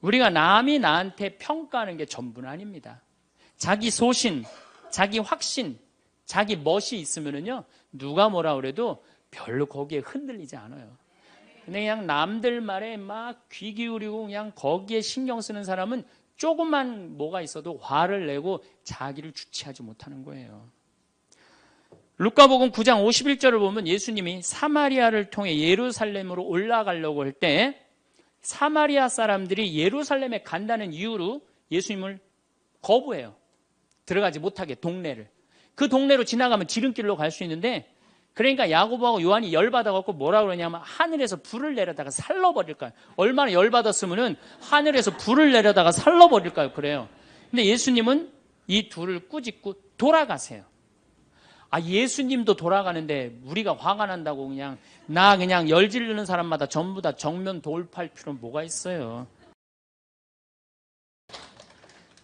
우리가 남이 나한테 평가하는 게 전부는 아닙니다. 자기 소신, 자기 확신, 자기 멋이 있으면은요, 누가 뭐라 그래도 별로 거기에 흔들리지 않아요. 근데 그냥 남들 말에 막 귀 기울이고 그냥 거기에 신경 쓰는 사람은 조금만 뭐가 있어도 화를 내고 자기를 주체하지 못하는 거예요. 루카복음 9장 51절을 보면 예수님이 사마리아를 통해 예루살렘으로 올라가려고 할 때 사마리아 사람들이 예루살렘에 간다는 이유로 예수님을 거부해요. 들어가지 못하게 동네를. 그 동네로 지나가면 지름길로 갈 수 있는데, 그러니까 야고보하고 요한이 열받아갖고 뭐라 그러냐면 하늘에서 불을 내려다가 살러버릴까요? 얼마나 열받았으면은 하늘에서 불을 내려다가 살러버릴까요? 그래요. 근데 예수님은 이 둘을 꾸짖고 돌아가세요. 아, 예수님도 돌아가는데 우리가 화가 난다고 그냥 열지르는 사람마다 전부 다 정면 돌파할 필요는 뭐가 있어요?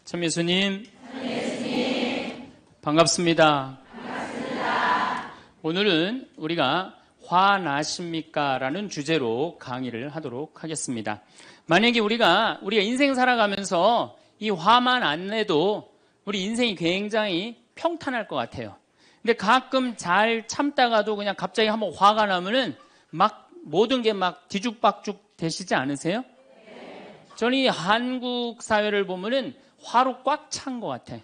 참 예수님. 반갑습니다. 오늘은 우리가 화나십니까? 라는 주제로 강의를 하도록 하겠습니다. 만약에 우리가 인생 살아가면서 이 화만 안 내도 우리 인생이 굉장히 평탄할 것 같아요. 근데 가끔 잘 참다가도 그냥 갑자기 한번 화가 나면은 막 모든 게 막 뒤죽박죽 되시지 않으세요? 저는 이 한국 사회를 보면은 화로 꽉 찬 것 같아.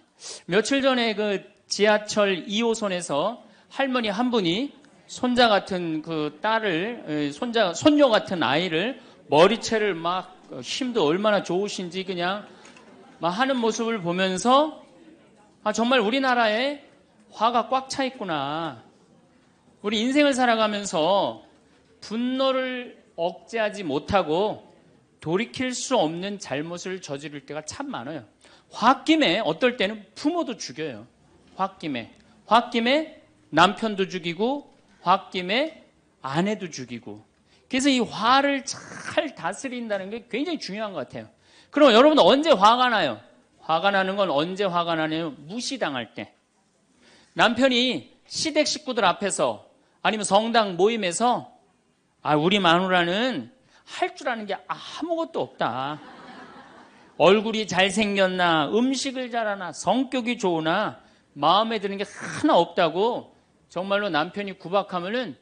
며칠 전에 그 지하철 2호선에서 할머니 한 분이 손자 같은 그 딸을, 손녀 같은 아이를 머리채를 막 힘도 얼마나 좋으신지 그냥 막 하는 모습을 보면서 아, 정말 우리나라에 화가 꽉 차 있구나. 우리 인생을 살아가면서 분노를 억제하지 못하고 돌이킬 수 없는 잘못을 저지를 때가 참 많아요. 홧김에 어떨 때는 부모도 죽여요. 홧김에 남편도 죽이고 홧김에 아내도 죽이고. 그래서 이 화를 잘 다스린다는 게 굉장히 중요한 것 같아요. 그럼 여러분 언제 화가 나요? 화가 나는 건 언제 화가 나냐면 무시당할 때. 남편이 시댁 식구들 앞에서 아니면 성당 모임에서 아, 우리 마누라는 할 줄 아는 게 아무것도 없다. 얼굴이 잘생겼나, 음식을 잘하나, 성격이 좋으나 마음에 드는 게 하나 없다고 정말로 남편이 구박하면은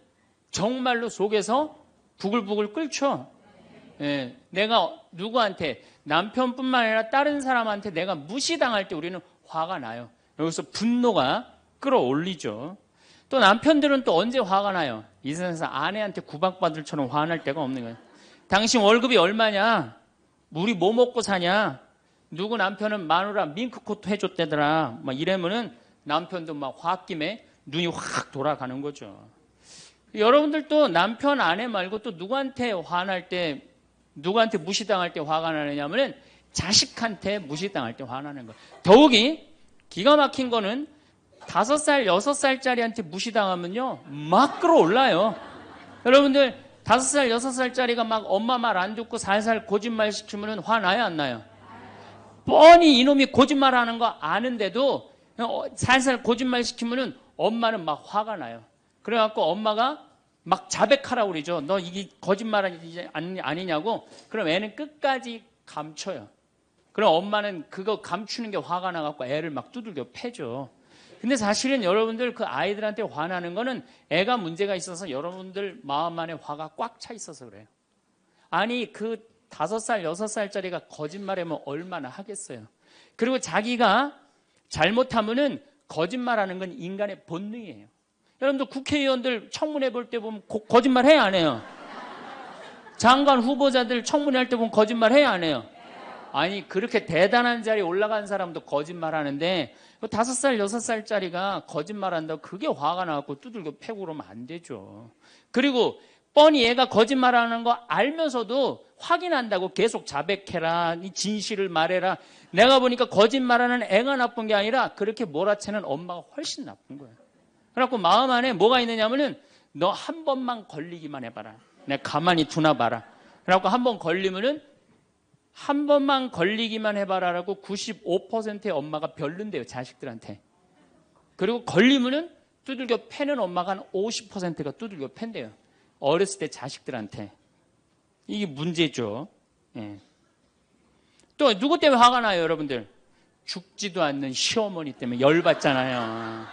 정말로 속에서 부글부글 끓죠. 예, 내가 누구한테, 남편뿐만 아니라 다른 사람한테 내가 무시당할 때 우리는 화가 나요. 여기서 분노가 끌어올리죠. 또 남편들은 또 언제 화가 나요? 이 세상에서 아내한테 구박받을처럼 화날 때가 없는 거예요. 당신 월급이 얼마냐? 우리 뭐 먹고 사냐? 누구 남편은 마누라 밍크코트 해줬대더라. 막 이러면은 남편도 막 홧김에 눈이 확 돌아가는 거죠. 여러분들도 남편, 아내 말고 또 누구한테 화날 때, 누구한테 무시당할 때 화가 나느냐면은 자식한테 무시당할 때 화나는 거예요. 더욱이 기가 막힌 거는 5살, 6살짜리한테 무시당하면요, 막 끌어올라요. 여러분들, 5살, 6살짜리가 막 엄마 말 안 듣고 살살 거짓말 시키면 화나요, 안 나요? 뻔히 이놈이 거짓말 하는 거 아는데도 살살 거짓말 시키면 엄마는 막 화가 나요. 그래갖고 엄마가 막 자백하라고 그러죠. 너 이게 거짓말 아니냐고. 그럼 애는 끝까지 감춰요. 그럼 엄마는 그거 감추는 게 화가 나갖고 애를 막 두들겨 패죠. 근데 사실은 여러분들 그 아이들한테 화나는 거는 애가 문제가 있어서 여러분들 마음 안에 화가 꽉 차 있어서 그래요. 아니 그 5살, 6살짜리가 거짓말하면 얼마나 하겠어요. 그리고 자기가 잘못하면은 거짓말하는 건 인간의 본능이에요. 여러분들 국회의원들 청문회 볼 때 보면 거짓말 해야 안 해요? 장관 후보자들 청문회 할 때 보면 거짓말 해야 안 해요? 아니 그렇게 대단한 자리에 올라간 사람도 거짓말하는데 5살, 6살짜리가 거짓말한다고 그게 화가 나갖고 두들겨 패고 그러면 안 되죠. 그리고 뻔히 얘가 거짓말하는 거 알면서도 확인한다고 계속 자백해라, 이 진실을 말해라. 내가 보니까 거짓말하는 애가 나쁜 게 아니라 그렇게 몰아채는 엄마가 훨씬 나쁜 거예요. 그래갖고 마음 안에 뭐가 있느냐면은 너 한 번만 걸리기만 해봐라. 내가 가만히 두나 봐라. 그래갖고 한 번 걸리면은 한 번만 걸리기만 해봐라라고 95%의 엄마가 별론데요, 자식들한테. 그리고 걸리면은 두들겨 패는 엄마가 한 50%가 두들겨 팬대요. 어렸을 때 자식들한테. 이게 문제죠. 예. 또 누구 때문에 화가 나요, 여러분들? 죽지도 않는 시어머니 때문에 열받잖아요.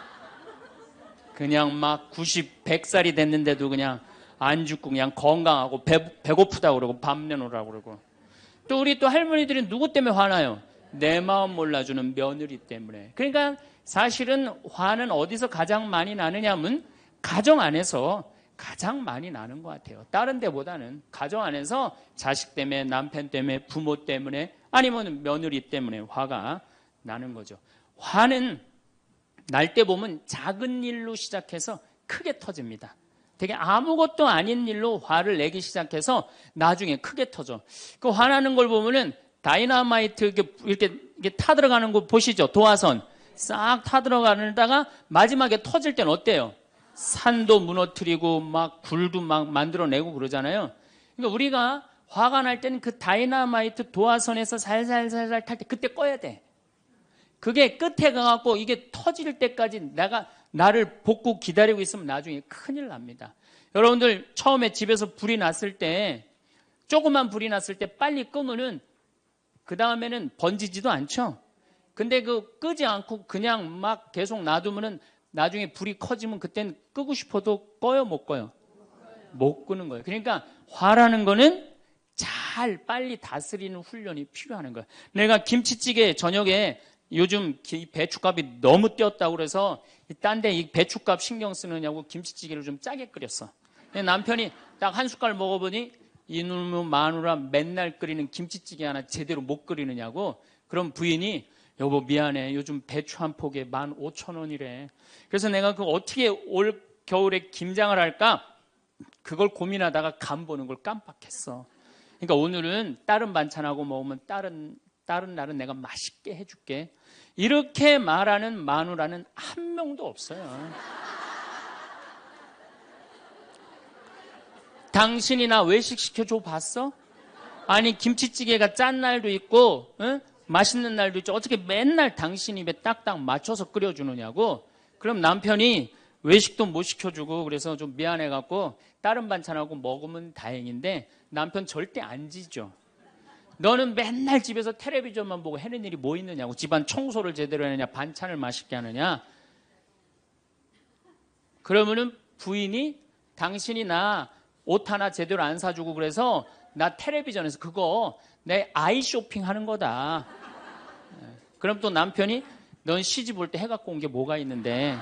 그냥 막 90, 100살이 됐는데도 그냥 안 죽고 그냥 건강하고 배고프다고 그러고 밥 내놓으라고 그러고. 또 우리 또 할머니들은 누구 때문에 화나요? 내 마음 몰라주는 며느리 때문에. 그러니까 사실은 화는 어디서 가장 많이 나느냐 하면 가정 안에서 가장 많이 나는 것 같아요. 다른 데보다는 가정 안에서 자식 때문에, 남편 때문에, 부모 때문에, 아니면 며느리 때문에 화가 나는 거죠. 화는 날 때 보면 작은 일로 시작해서 크게 터집니다. 되게 아무것도 아닌 일로 화를 내기 시작해서 나중에 크게 터져. 그 화나는 걸 보면은 다이너마이트 이렇게 타들어가는 거 보시죠? 도화선 싹 타들어가다가 마지막에 터질 때는 어때요? 산도 무너뜨리고 막 굴도 막 만들어내고 그러잖아요. 그러니까 우리가 화가 날 때는 그 다이너마이트 도화선에서 살살살살 탈 때 그때 꺼야 돼. 그게 끝에 가갖고 이게 터질 때까지 나를 복구 기다리고 있으면 나중에 큰일 납니다. 여러분들 처음에 집에서 불이 났을 때, 조그만 불이 났을 때 빨리 끄면은 그 다음에는 번지지도 않죠. 근데 끄지 않고 그냥 막 계속 놔두면은 나중에 불이 커지면 그땐 끄고 싶어도 꺼요, 못 꺼요? 못 끄는 거예요. 그러니까 화라는 거는 잘 빨리 다스리는 훈련이 필요한 거예요. 내가 김치찌개 저녁에 요즘 배춧값이 너무 뛰었다고 그래서 딴 데 이 배춧값 신경 쓰느냐고 김치찌개를 좀 짜게 끓였어. 남편이 딱 한 숟갈 먹어보니 이놈의 마누라 맨날 끓이는 김치찌개 하나 제대로 못 끓이느냐고. 그럼 부인이 여보 미안해, 요즘 배추 한 포기에 15,000원이래. 그래서 내가 어떻게 올 겨울에 김장을 할까 그걸 고민하다가 간 보는 걸 깜빡했어. 그러니까 오늘은 다른 반찬하고 먹으면 다른 날은 내가 맛있게 해줄게. 이렇게 말하는 마누라는 한 명도 없어요. 당신이 나 외식 시켜줘 봤어? 아니 김치찌개가 짠 날도 있고 맛있는 날도 있죠. 어떻게 맨날 당신 입에 딱딱 맞춰서 끓여주느냐고. 그럼 남편이 외식도 못 시켜주고 그래서 좀 미안해갖고 다른 반찬하고 먹으면 다행인데 남편 절대 안 지죠. 너는 맨날 집에서 텔레비전만 보고 해는 일이 뭐 있느냐고. 집안 청소를 제대로 하느냐, 반찬을 맛있게 하느냐. 그러면은 부인이 당신이 나 옷 하나 제대로 안 사주고 그래서 나 텔레비전에서 그거 내 아이 쇼핑 하는 거다. 그럼 또 남편이 넌 시집 올 때 해갖고 온 게 뭐가 있는데.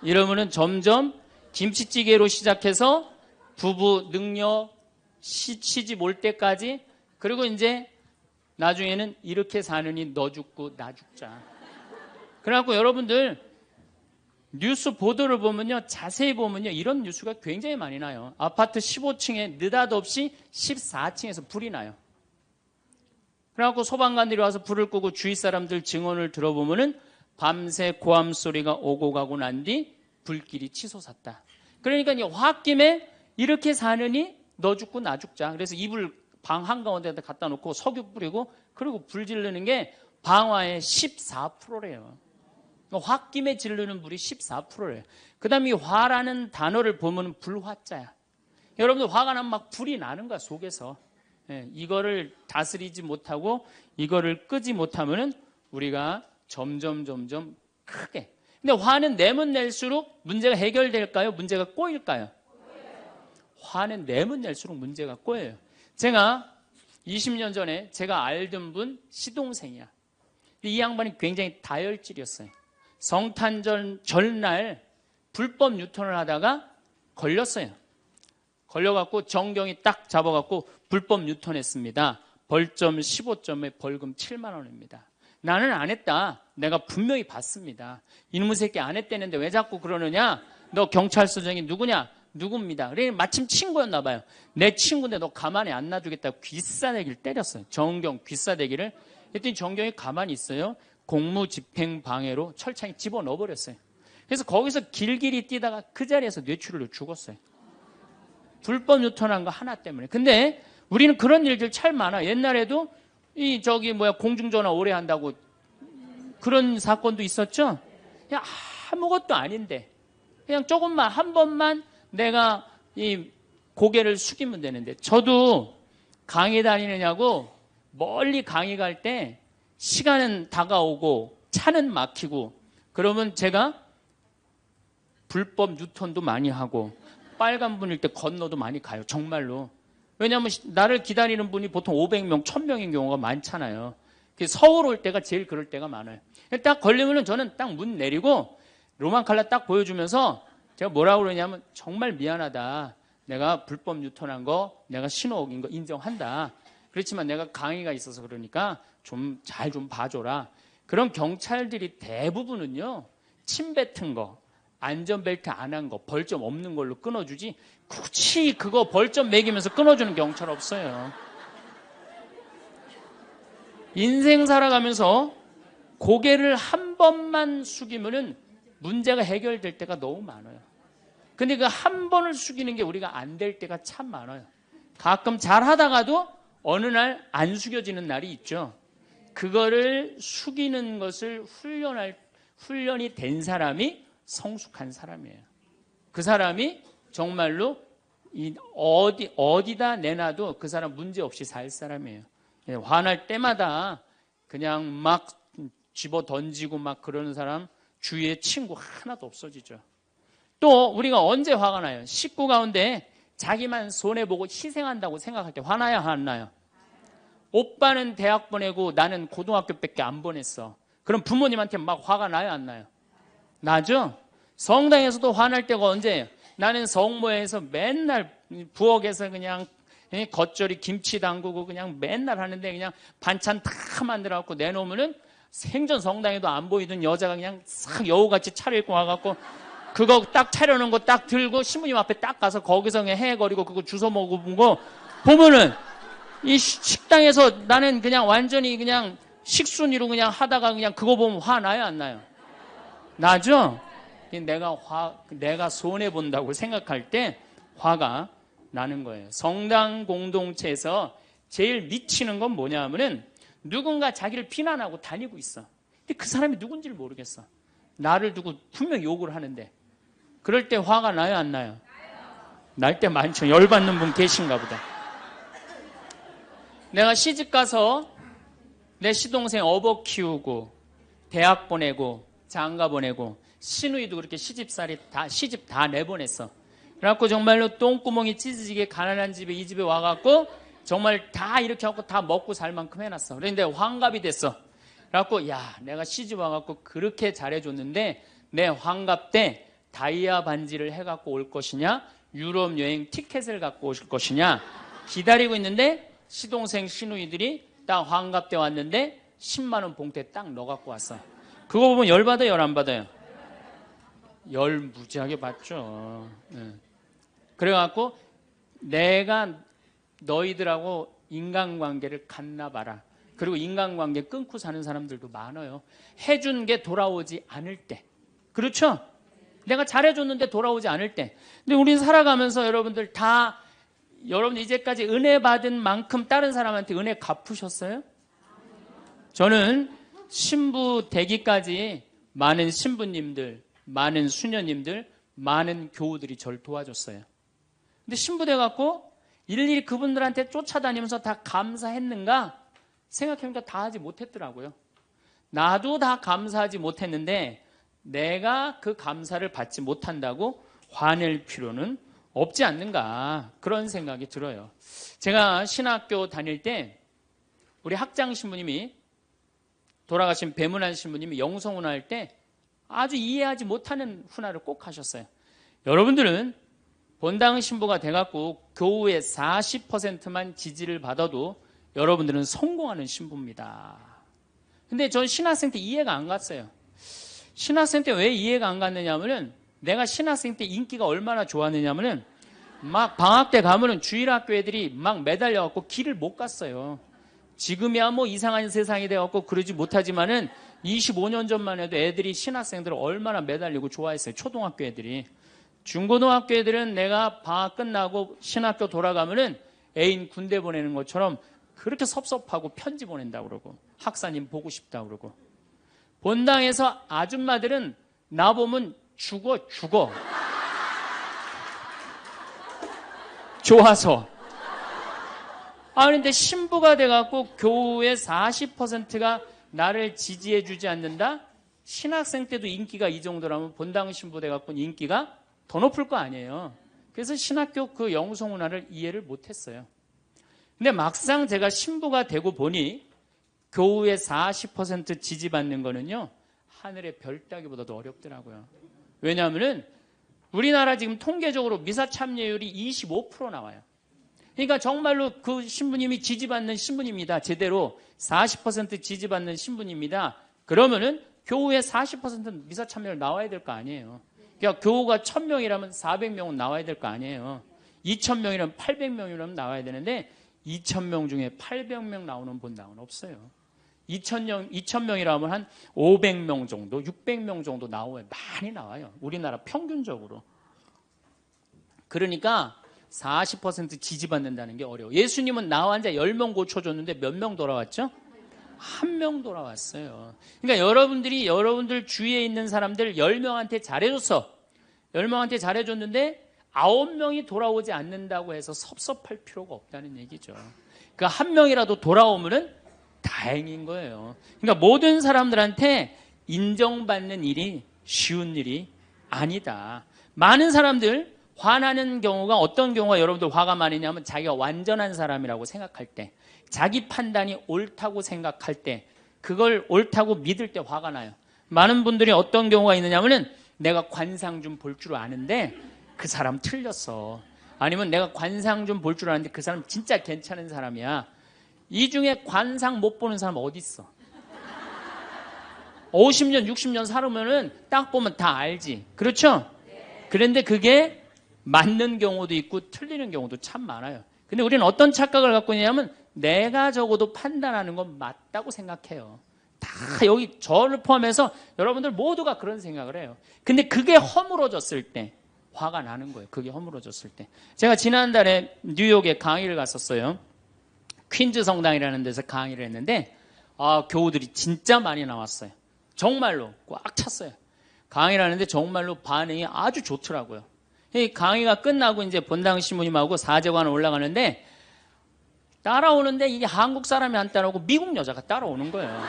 이러면은 점점 김치찌개로 시작해서 부부 능력 시집 올 때까지, 그리고 이제 나중에는 이렇게 사느니 너 죽고 나 죽자. 그래갖고 여러분들 뉴스 보도를 보면요, 자세히 보면요, 이런 뉴스가 굉장히 많이 나요. 아파트 15층에 느닷없이 14층에서 불이 나요. 그래갖고 소방관들이 와서 불을 끄고 주위 사람들 증언을 들어보면은 밤새 고함 소리가 오고 가고 난 뒤 불길이 치솟았다. 그러니까 이 홧김에 이렇게 사느니 너 죽고 나 죽자. 그래서 이불 방 한가운데다 갖다 놓고 석유 뿌리고 그리고 불 지르는 게 방화의 14%래요. 홧김에 지르는 불이 14%래요. 그 다음에 이 화라는 단어를 보면 불화자야. 여러분들 화가 나면 막 불이 나는 거야, 속에서. 이거를 다스리지 못하고 이거를 끄지 못하면은 우리가 점점 크게. 근데 화는 내면 낼수록 문제가 해결될까요? 문제가 꼬일까요? 화는 내면 낼수록 문제가 꼬여요. 제가 20년 전에 제가 알던 분 시동생이야. 이 양반이 굉장히 다혈질이었어요. 성탄절 전날 불법 유턴을 하다가 걸렸어요. 걸려갖고 정경이 딱 잡아갖고 불법 유턴했습니다. 벌점 15점에 벌금 7만 원입니다. 나는 안 했다. 내가 분명히 봤습니다. 이놈의 새끼 안 했다는데 왜 자꾸 그러느냐? 너 경찰서장이 누구냐? 누굽니다. 그래 마침 친구였나 봐요. 내 친구인데 너 가만히 안 놔두겠다고 귀싸대기를 때렸어요. 정경 귀싸대기를. 그랬더니 정경이 가만히 있어요. 공무집행방해로 철창에 집어넣어버렸어요. 그래서 거기서 길길이 뛰다가 그 자리에서 뇌출혈로 죽었어요. 불법 유턴한 거 하나 때문에. 근데 우리는 그런 일들 참 많아. 옛날에도 공중전화 오래 한다고 그런 사건도 있었죠. 그냥 아무것도 아닌데 그냥 조금만 한 번만 내가 이 고개를 숙이면 되는데. 저도 강의 다니느냐고 멀리 강의 갈 때 시간은 다가오고 차는 막히고 그러면 제가 불법 유턴도 많이 하고 빨간불일 때 건너도 많이 가요. 정말로. 왜냐하면 나를 기다리는 분이 보통 500명, 1000명인 경우가 많잖아요. 서울 올 때가 제일 그럴 때가 많아요. 딱 걸리면은 저는 딱 문 내리고 로만 칼라 딱 보여주면서 제가 뭐라고 그러냐면 정말 미안하다. 내가 불법 유턴한 거, 내가 신호 어긴 거 인정한다. 그렇지만 내가 강의가 있어서 그러니까 좀 잘 좀 봐줘라. 그런 경찰들이 대부분은요, 침 뱉은 거, 안전벨트 안 한 거, 벌점 없는 걸로 끊어주지 굳이 그거 벌점 매기면서 끊어주는 경찰 없어요. 인생 살아가면서 고개를 한 번만 숙이면은 문제가 해결될 때가 너무 많아요. 근데 그 한 번을 숙이는 게 우리가 안 될 때가 참 많아요. 가끔 잘 하다가도 어느 날 안 숙여지는 날이 있죠. 그거를 숙이는 것을 훈련이 된 사람이 성숙한 사람이에요. 그 사람이 정말로 어디다 내놔도 그 사람 문제 없이 살 사람이에요. 화날 때마다 그냥 막 집어 던지고 막 그러는 사람 주위에 친구 하나도 없어지죠. 또 우리가 언제 화가 나요? 식구 가운데 자기만 손해보고 희생한다고 생각할 때 화나요? 안 나요? 오빠는 대학 보내고 나는 고등학교밖에 안 보냈어. 그럼 부모님한테 막 화가 나요? 안 나요? 나죠? 성당에서도 화날 때가 언제예요? 나는 성모에서 맨날 부엌에서 그냥 겉절이 김치 담그고 그냥 맨날 하는데 그냥 반찬 다 만들어갖고 내놓으면은 생전 성당에도 안 보이던 여자가 그냥 싹 여우같이 차려입고 와갖고 그거 딱 차려놓은 거 딱 들고 신부님 앞에 딱 가서 거기서 그냥 헤거리고 그거 주워 먹어본 거 보면은 이 식당에서 나는 그냥 완전히 그냥 식순이로 그냥 하다가 그냥 그거 보면 화나요? 안 나요? 나죠? 내가 손해본다고 생각할 때 화가 나는 거예요. 성당 공동체에서 제일 미치는 건 뭐냐 하면은 누군가 자기를 비난하고 다니고 있어. 근데 그 사람이 누군지를 모르겠어. 나를 두고 분명 욕을 하는데 그럴 때 화가 나요? 안 나요? 날 때 많죠. 열받는 분 계신가 보다. 내가 시집 가서 내 시동생 어버 키우고 대학 보내고 장가 보내고 시누이도 그렇게 시집 다 내보냈어. 그래갖고 정말로 똥구멍이 찢어지게 가난한 집에 이 집에 와갖고 정말 다 이렇게 하고 다 먹고 살 만큼 해놨어. 그런데 환갑이 됐어. 그래갖고 야 내가 시집 와갖고 그렇게 잘해줬는데 내 환갑 때 다이아 반지를 해갖고 올 것이냐 유럽 여행 티켓을 갖고 오실 것이냐 기다리고 있는데 시동생 시누이들이 딱 환갑 때 왔는데 10만 원 봉투에 딱 넣어갖고 왔어. 그거 보면 열받아요? 열 안 받아요? 열 무지하게 받죠. 그래갖고 내가 너희들하고 인간관계를 갖나 봐라. 그리고 인간관계 끊고 사는 사람들도 많아요. 해준 게 돌아오지 않을 때. 그렇죠? 내가 잘해줬는데 돌아오지 않을 때. 근데 우리 살아가면서 여러분들 이제까지 은혜 받은 만큼 다른 사람한테 은혜 갚으셨어요? 저는 신부 되기까지 많은 신부님들, 많은 수녀님들, 많은 교우들이 저를 도와줬어요. 근데 신부 돼갖고 일일이 그분들한테 쫓아다니면서 다 감사했는가? 생각해보니까 다 하지 못했더라고요. 나도 다 감사하지 못했는데 내가 그 감사를 받지 못한다고 화낼 필요는 없지 않는가 그런 생각이 들어요. 제가 신학교 다닐 때 우리 학장 신부님이 돌아가신 배문환 신부님이 영성훈화 할 때 아주 이해하지 못하는 훈화를 꼭 하셨어요. 여러분들은 본당 신부가 돼갖고 교우의 40%만 지지를 받아도 여러분들은 성공하는 신부입니다. 근데 전 신학생 때 이해가 안 갔어요. 신학생 때 왜 이해가 안 갔느냐 하면은 내가 신학생 때 인기가 얼마나 좋았느냐 하면은 막 방학 때 가면은 주일학교 애들이 막 매달려갖고 길을 못 갔어요. 지금이야 뭐 이상한 세상이 돼갖고 그러지 못하지만은 25년 전만 해도 애들이 신학생들을 얼마나 매달리고 좋아했어요. 초등학교 애들이. 중고등학교 애들은 내가 방학 끝나고 신학교 돌아가면은 애인 군대 보내는 것처럼 그렇게 섭섭하고 편지 보낸다고 그러고 학사님 보고 싶다고 그러고 본당에서 아줌마들은 나보면 죽어 좋아서 그런데 신부가 돼갖고 교우의 40%가 나를 지지해주지 않는다? 신학생 때도 인기가 이 정도라면 본당 신부 돼갖고 인기가 더 높을 거 아니에요. 그래서 신학교 그 영성 문화를 이해를 못했어요. 근데 막상 제가 신부가 되고 보니 교우의 40% 지지받는 거는요, 하늘의 별 따기보다도 어렵더라고요. 왜냐하면은 우리나라 지금 통계적으로 미사 참여율이 25% 나와요. 그러니까 정말로 그 신부님이 지지받는 신부님이다. 제대로 40% 지지받는 신부님이다. 그러면은 교우의 40%는 미사 참여율 나와야 될 거 아니에요. 그러니까 교우가 1000명이라면 400명은 나와야 될 거 아니에요. 2000명이라면 800명이라면 나와야 되는데 2000명 중에 800명 나오는 본당은 없어요. 2000명이라면 한 500명 정도, 600명 정도 나와요. 많이 나와요. 우리나라 평균적으로. 그러니까 40% 지지받는다는 게 어려워. 예수님은 나 환자 10명 고쳐줬는데 몇 명 돌아왔죠? 1명 돌아왔어요. 그러니까 여러분들 주위에 있는 사람들 10명한테 잘해줬어. 10명한테 잘해줬는데 9명이 돌아오지 않는다고 해서 섭섭할 필요가 없다는 얘기죠. 그 1명이라도 돌아오면은 다행인 거예요. 그러니까 모든 사람들한테 인정받는 일이 쉬운 일이 아니다. 많은 사람들 화나는 경우가 어떤 경우가 여러분들 화가 많으냐면 자기가 완전한 사람이라고 생각할 때, 자기 판단이 옳다고 생각할 때, 그걸 옳다고 믿을 때 화가 나요. 많은 분들이 어떤 경우가 있느냐면은 내가 관상 좀 볼 줄 아는데 그 사람 틀렸어. 아니면 내가 관상 좀 볼 줄 아는데 그 사람 진짜 괜찮은 사람이야. 이 중에 관상 못 보는 사람 어디 있어? 50년, 60년 살으면은 딱 보면 다 알지. 그렇죠? 그런데 그게 맞는 경우도 있고 틀리는 경우도 참 많아요. 근데 우리는 어떤 착각을 갖고 있냐면 내가 적어도 판단하는 건 맞다고 생각해요. 다 여기 저를 포함해서 여러분들 모두가 그런 생각을 해요. 근데 그게 허물어졌을 때 화가 나는 거예요. 그게 허물어졌을 때. 제가 지난달에 뉴욕에 강의를 갔었어요. 퀸즈 성당이라는 데서 강의를 했는데 교우들이 진짜 많이 나왔어요. 정말로 꽉 찼어요. 강의를 하는데 정말로 반응이 아주 좋더라고요. 이 강의가 끝나고 이제 본당 신부님하고 사제관을 올라가는데 따라오는데 이게 한국 사람이 안 따라오고 미국 여자가 따라오는 거예요.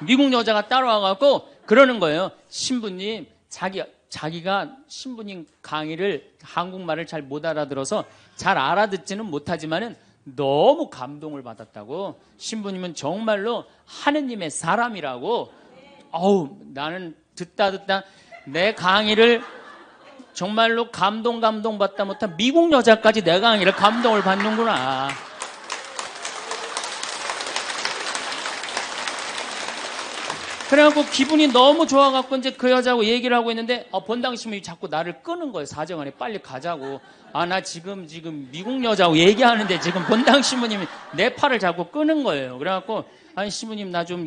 미국 여자가 따라와갖고 그러는 거예요. 신부님, 자기가 신부님 강의를 한국말을 잘 못 알아들어서 잘 알아듣지는 못하지만은 너무 감동을 받았다고. 신부님은 정말로 하느님의 사람이라고. 나는 듣다 내 강의를 정말로 감동받다 못한 미국 여자까지 내 강의를 감동을 받는구나. 그래갖고 기분이 너무 좋아갖고 이제 그 여자하고 얘기를 하고 있는데 본당 신부님이 자꾸 나를 끄는 거예요. 사정안에 빨리 가자고. 나 지금 미국 여자하고 얘기하는데 지금 본당 신부님이 내 팔을 자꾸 끄는 거예요. 그래갖고 아니 신부님 나 좀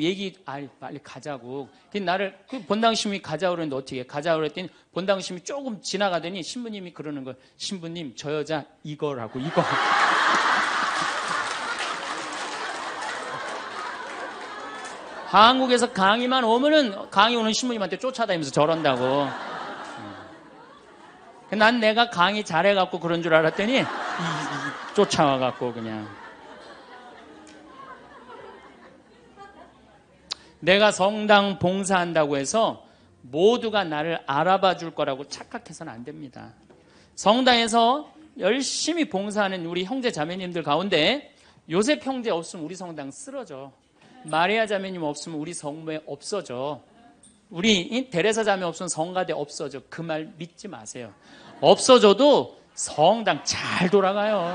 빨리 가자고. 나를 본당 신부님이 가자고 그랬는데 어떻게 가자고 그랬더니 본당 신부님이 조금 지나가더니 신부님이 그러는 거예요. 신부님 저 여자 이거라고 이거. 한국에서 강의만 오면은 강의 오는 신부님한테 쫓아다니면서 저런다고. 난 내가 강의 잘해갖고 그런 줄 알았더니 쫓아와갖고 그냥. 내가 성당 봉사한다고 해서 모두가 나를 알아봐 줄 거라고 착각해서는 안 됩니다. 성당에서 열심히 봉사하는 우리 형제 자매님들 가운데 요셉 형제 없으면 우리 성당 쓰러져. 마리아 자매님 없으면 우리 성모에 없어져. 우리 데레사 자매 없으면 성가대 없어져. 그 말 믿지 마세요. 없어져도 성당 잘 돌아가요.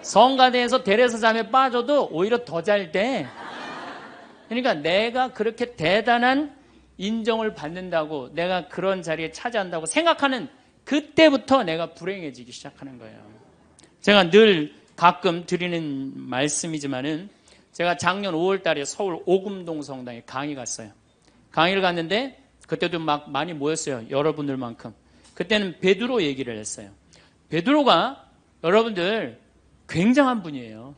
성가대에서 데레사 자매 빠져도 오히려 더 잘 돼. 그러니까 내가 그렇게 대단한 인정을 받는다고, 내가 그런 자리에 차지한다고 생각하는 그때부터 내가 불행해지기 시작하는 거예요. 제가 늘 가끔 드리는 말씀이지만은 제가 작년 5월 달에 서울 오금동 성당에 강의 갔어요. 강의를 갔는데 그때도 막 많이 모였어요. 여러분들만큼. 그때는 베드로 얘기를 했어요. 베드로가 여러분들 굉장한 분이에요.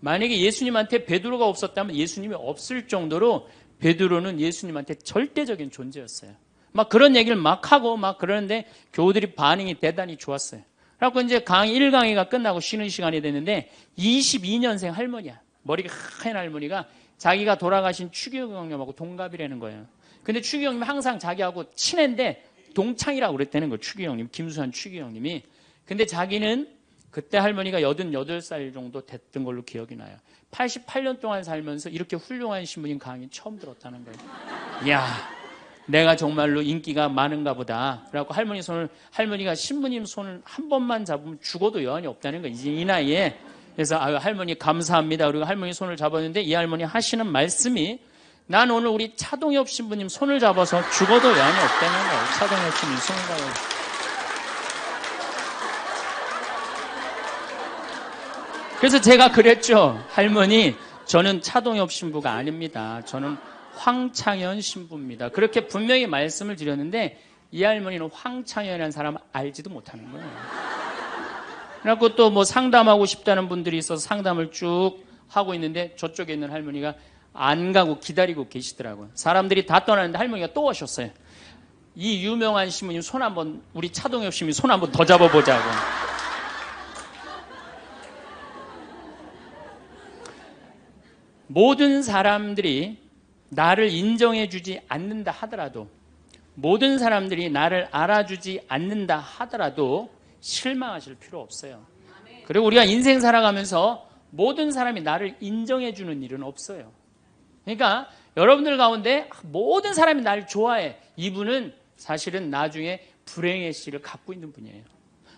만약에 예수님한테 베드로가 없었다면 예수님이 없을 정도로 베드로는 예수님한테 절대적인 존재였어요. 막 그런 얘기를 막 하고 막 그러는데 교우들이 반응이 대단히 좋았어요. 그래갖고 이제 1강의가 끝나고 쉬는 시간이 됐는데 22년생 할머니야. 머리가 하얀 할머니가 자기가 돌아가신 추기경 형님하고 동갑이라는 거예요. 근데 추기경 형님 항상 자기하고 친한데 동창이라고 그랬다는 거예요. 추기경 형님, 김수환 추기경 형님이. 근데 자기는 그때 할머니가 88살 정도 됐던 걸로 기억이 나요. 88년 동안 살면서 이렇게 훌륭한 신부님 강의 처음 들었다는 거예요. 이야, 내가 정말로 인기가 많은가 보다. 그래갖고 할머니가 신부님 손을 한 번만 잡으면 죽어도 여한이 없다는 거예요. 이제 이 나이에. 그래서 아유, 할머니 감사합니다. 그리고 할머니 손을 잡았는데 이 할머니 하시는 말씀이 난 오늘 우리 차동엽 신부님 손을 잡아서 죽어도 여한이 없다는 거예요. 차동엽 신부님 손을 잡아서. 그래서 제가 그랬죠. 할머니, 저는 차동엽 신부가 아닙니다. 저는 황창현 신부입니다. 그렇게 분명히 말씀을 드렸는데 이 할머니는 황창현이라는 사람 알지도 못하는 거예요. 그래갖고 또 뭐 상담하고 싶다는 분들이 있어서 상담을 쭉 하고 있는데 저쪽에 있는 할머니가 안 가고 기다리고 계시더라고요. 사람들이 다 떠나는데 할머니가 또 오셨어요. 이 유명한 신부님 손 한번, 우리 차동엽 신부님 손 한번 더 잡아보자고. 모든 사람들이 나를 인정해주지 않는다 하더라도, 모든 사람들이 나를 알아주지 않는다 하더라도 실망하실 필요 없어요. 그리고 우리가 인생 살아가면서 모든 사람이 나를 인정해주는 일은 없어요. 그러니까 여러분들 가운데 모든 사람이 나를 좋아해. 이분은 사실은 나중에 불행의 씨를 갖고 있는 분이에요.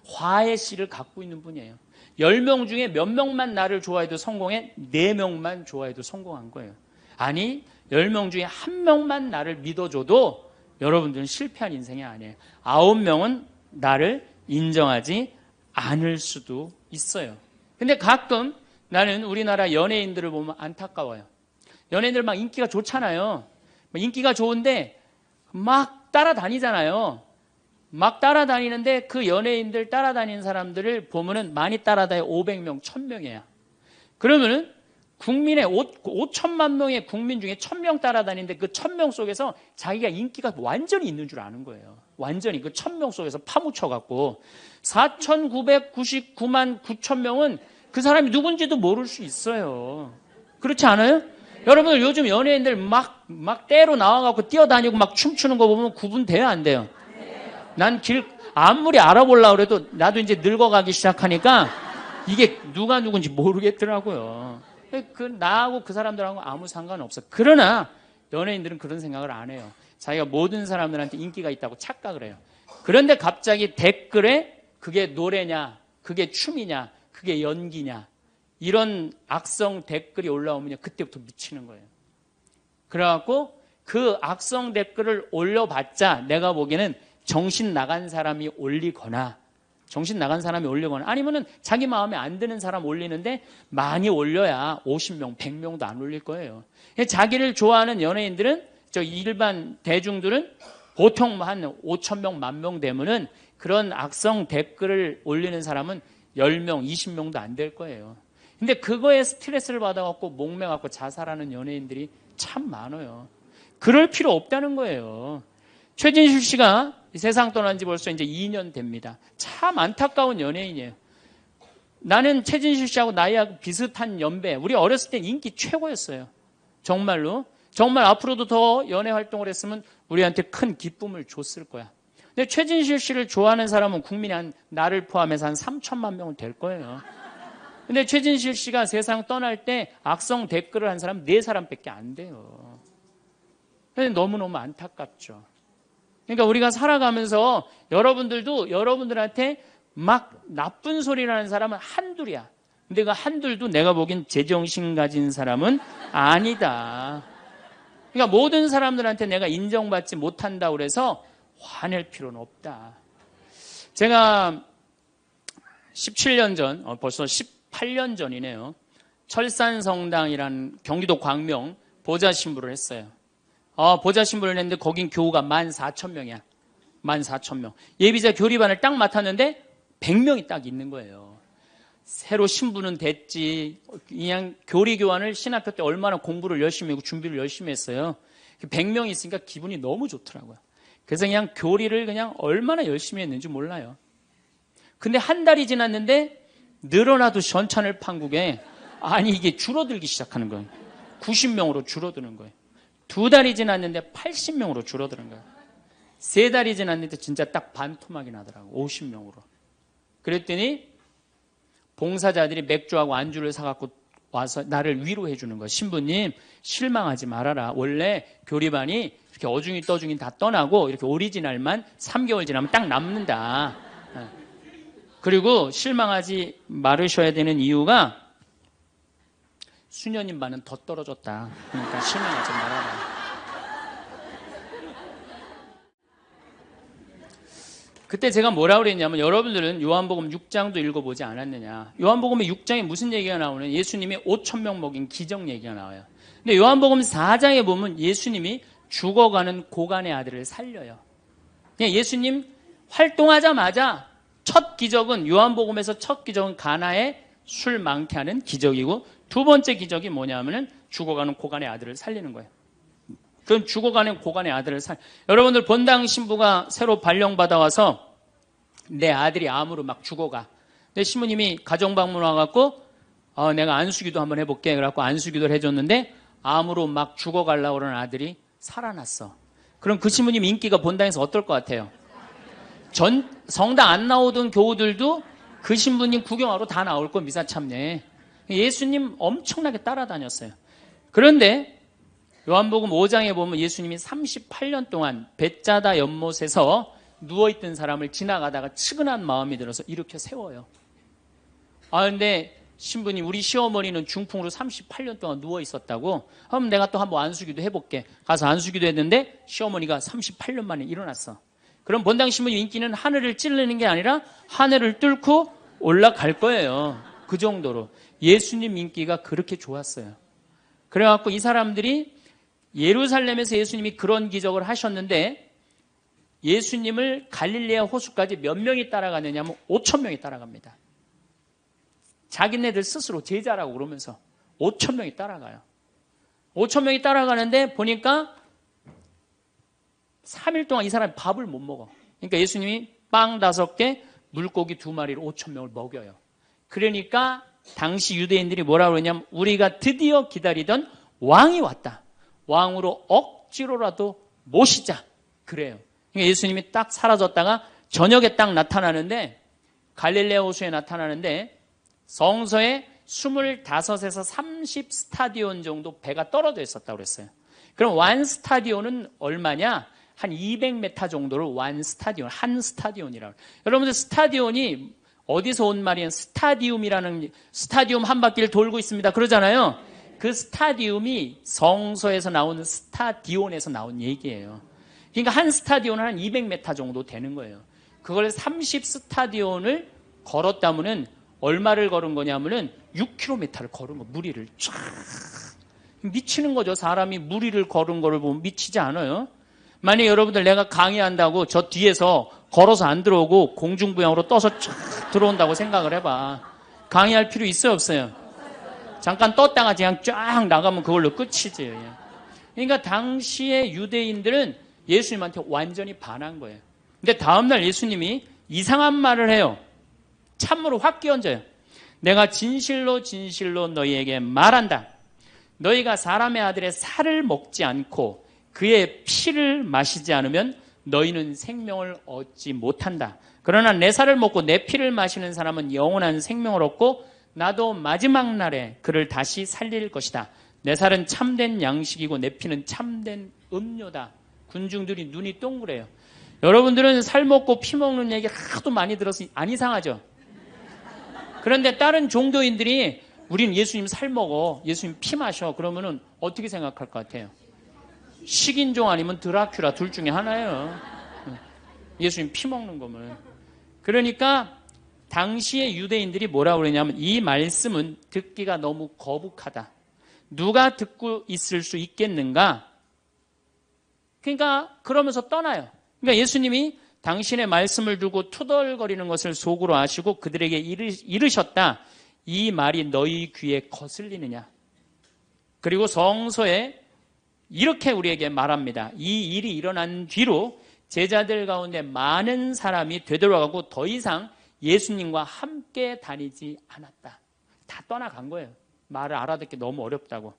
화의 씨를 갖고 있는 분이에요. 10명 중에 몇 명만 나를 좋아해도 성공해? 4명만 좋아해도 성공한 거예요. 아니, 10명 중에 1명만 나를 믿어줘도 여러분들은 실패한 인생이 아니에요. 9명은 나를 인정하지 않을 수도 있어요. 근데 가끔 나는 우리나라 연예인들을 보면 안타까워요. 연예인들 막 인기가 좋잖아요. 인기가 좋은데 막 따라다니잖아요. 막 따라다니는데 그 연예인들 따라다니는 사람들을 보면은 많이 따라다녀 500명, 1000명이야. 그러면은 국민의 5천만 명의 국민 중에 1000명 따라다니는데 그 1000명 속에서 자기가 인기가 완전히 있는 줄 아는 거예요. 완전히 그 1000명 속에서 파묻혀갖고 4999만 9천명은 그 사람이 누군지도 모를 수 있어요. 그렇지 않아요? 여러분들 요즘 연예인들 막 때로 나와갖고 뛰어다니고 막 춤추는 거 보면 구분돼요, 안 돼요? 난 아무리 알아보려고 그래도 나도 이제 늙어가기 시작하니까 이게 누가 누군지 모르겠더라고요. 나하고 그 사람들하고 아무 상관없어. 그러나 연예인들은 그런 생각을 안 해요. 자기가 모든 사람들한테 인기가 있다고 착각을 해요. 그런데 갑자기 댓글에 그게 노래냐, 그게 춤이냐, 그게 연기냐, 이런 악성 댓글이 올라오면 그때부터 미치는 거예요. 그래갖고 그 악성 댓글을 올려봤자 내가 보기에는 정신 나간 사람이 올리거나 아니면은 자기 마음에 안 드는 사람 올리는데 많이 올려야 50명, 100명도 안 올릴 거예요. 자기를 좋아하는 연예인들은, 일반 대중들은 보통 한 5,000명, 10,000명 되면은 그런 악성 댓글을 올리는 사람은 10명, 20명도 안 될 거예요. 근데 그거에 스트레스를 받아갖고 목매갖고 자살하는 연예인들이 참 많아요. 그럴 필요 없다는 거예요. 최진실 씨가 세상 떠난 지 벌써 이제 2년 됩니다. 참 안타까운 연예인이에요. 나는 최진실 씨하고 나이하고 비슷한 연배. 우리 어렸을 땐 인기 최고였어요. 정말로. 정말 앞으로도 더 연예 활동을 했으면 우리한테 큰 기쁨을 줬을 거야. 근데 최진실 씨를 좋아하는 사람은 국민이 나를 포함해서 한 3천만 명은 될 거예요. 근데 최진실 씨가 세상 떠날 때 악성 댓글을 한 사람 4사람밖에 안 돼요. 너무너무 안타깝죠. 그러니까 우리가 살아가면서 여러분들도 여러분들한테 막 나쁜 소리를 하는 사람은 한둘이야. 근데 그 한둘도 내가 보기엔 제정신 가진 사람은 아니다. 그러니까 모든 사람들한테 내가 인정받지 못한다고 그래서 화낼 필요는 없다. 제가 17년 전, 벌써 18년 전이네요. 철산성당이라는 경기도 광명 보좌신부를 했어요. 보좌신부를 했는데 거긴 교우가 14,000명이야. 14,000명. 예비자 교리반을 딱 맡았는데 100명이 딱 있는 거예요. 새로 신부는 됐지. 그냥 교리 교환을 신학교 때 얼마나 공부를 열심히 하고 준비를 열심히 했어요. 100명이 있으니까 기분이 너무 좋더라고요. 그래서 그냥 교리를 그냥 얼마나 열심히 했는지 몰라요. 근데 한 달이 지났는데 늘어나도 전찬을 판국에 아니 이게 줄어들기 시작하는 거예요. 90명으로 줄어드는 거예요. 2달이 지났는데 80명으로 줄어드는 거예요. 3달이 지났는데 진짜 딱 반토막이 나더라고. 50명으로. 그랬더니 봉사자들이 맥주하고 안주를 사갖고 와서 나를 위로해 주는 거예요. 신부님 실망하지 말아라. 원래 교리반이 이렇게 어중이 떠중이 다 떠나고 이렇게 오리지널만 3개월 지나면 딱 남는다. 그리고 실망하지 말으셔야 되는 이유가 수녀님 반은 더 떨어졌다. 그러니까 실망하지 말아라. 그때 제가 뭐라고 그랬냐면 여러분들은 요한복음 6장도 읽어보지 않았느냐. 요한복음의 6장에 무슨 얘기가 나오는 예수님이 5,000명 먹인 기적 얘기가 나와요. 근데 요한복음 4장에 보면 예수님이 죽어가는 고간의 아들을 살려요. 예수님 활동하자마자 첫 기적은 요한복음에서 첫 기적은 가나에 술 많게 하는 기적이고 두 번째 기적이 뭐냐면은 죽어가는 고간의 아들을 살리는 거예요. 그럼 죽어가는 고간의 아들을 여러분들 본당 신부가 새로 발령받아 와서 내 아들이 암으로 막 죽어가. 근데 신부님이 가정방문 와갖고 내가 안수기도 한번 해볼게. 그래갖고 안수기도를 해줬는데 암으로 막 죽어가려고 그러는 아들이 살아났어. 그럼 그 신부님 인기가 본당에서 어떨 것 같아요? 성당 안 나오던 교우들도 그 신부님 구경하러 다 나올 거 미사 참례. 예수님 엄청나게 따라다녔어요. 그런데 요한복음 5장에 보면 예수님이 38년 동안 벳자다 연못에서 누워있던 사람을 지나가다가 측은한 마음이 들어서 일으켜 세워요. 근데 신부님 우리 시어머니는 중풍으로 38년 동안 누워있었다고. 그럼 내가 또 한번 안수기도 해볼게. 가서 안수기도 했는데 시어머니가 38년 만에 일어났어. 그럼 본당 신부님 인기는 하늘을 찌르는 게 아니라 하늘을 뚫고 올라갈 거예요. 그 정도로 예수님 인기가 그렇게 좋았어요. 그래갖고 이 사람들이 예루살렘에서 예수님이 그런 기적을 하셨는데 예수님을 갈릴레아 호수까지 몇 명이 따라가느냐 하면 5,000명이 따라갑니다. 자기네들 스스로 제자라고 그러면서 5,000명이 따라가요. 5,000명이 따라가는데 보니까 3일 동안 이 사람이 밥을 못 먹어. 그러니까 예수님이 빵 5개, 물고기 2마리로 5,000명을 먹여요. 그러니까 당시 유대인들이 뭐라고 그러냐면 우리가 드디어 기다리던 왕이 왔다. 왕으로 억지로라도 모시자. 그래요. 그러니까 예수님이 딱 사라졌다가 저녁에 딱 나타나는데 갈릴레아 호수에 나타나는데 성서에 25에서 30 스타디온 정도 배가 떨어져 있었다고 그랬어요. 그럼 완 스타디온은 얼마냐? 한 200m 정도를 완 스타디온, 한 스타디온이라고. 여러분들 스타디온이 어디서 온 말이에요? 스타디움 한 바퀴를 돌고 있습니다. 그러잖아요. 그 스타디움이 성서에서 나오는 스타디온에서 나온 얘기예요. 그러니까 한 스타디온은 한 200m 정도 되는 거예요. 그걸 30 스타디온을 걸었다면은 얼마를 걸은 거냐면은 6km를 걸은 거, 무리를 쫙. 미치는 거죠. 사람이 무리를 걸은 거를 보면 미치지 않아요. 만약에 여러분들 내가 강의한다고 저 뒤에서 걸어서 안 들어오고 공중부양으로 떠서 쫙 들어온다고 생각을 해봐. 강의할 필요 있어요, 없어요? 잠깐 떴다가 그냥 쫙 나가면 그걸로 끝이지. 그러니까 당시의 유대인들은 예수님한테 완전히 반한 거예요. 근데 다음날 예수님이 이상한 말을 해요. 참으로 확 끼얹어요. 내가 진실로 진실로 너희에게 말한다. 너희가 사람의 아들의 살을 먹지 않고 그의 피를 마시지 않으면 너희는 생명을 얻지 못한다. 그러나 내 살을 먹고 내 피를 마시는 사람은 영원한 생명을 얻고 나도 마지막 날에 그를 다시 살릴 것이다. 내 살은 참된 양식이고 내 피는 참된 음료다. 군중들이 눈이 동그래요. 여러분들은 살 먹고 피 먹는 얘기 하도 많이 들어서 안 이상하죠? 그런데 다른 종교인들이 우린 예수님 살 먹어, 예수님 피 마셔. 그러면은 어떻게 생각할 것 같아요? 식인종 아니면 드라큘라 둘 중에 하나예요. 예수님 피 먹는 거면. 그러니까 당시의 유대인들이 뭐라고 그러냐면 이 말씀은 듣기가 너무 거북하다. 누가 듣고 있을 수 있겠는가? 그러니까 그러면서 떠나요. 그러니까 예수님이 당신의 말씀을 두고 투덜거리는 것을 속으로 아시고 그들에게 이르셨다. 이 말이 너희 귀에 거슬리느냐? 그리고 성서에 이렇게 우리에게 말합니다. 이 일이 일어난 뒤로 제자들 가운데 많은 사람이 되돌아가고 더 이상 예수님과 함께 다니지 않았다. 다 떠나간 거예요. 말을 알아듣기 너무 어렵다고.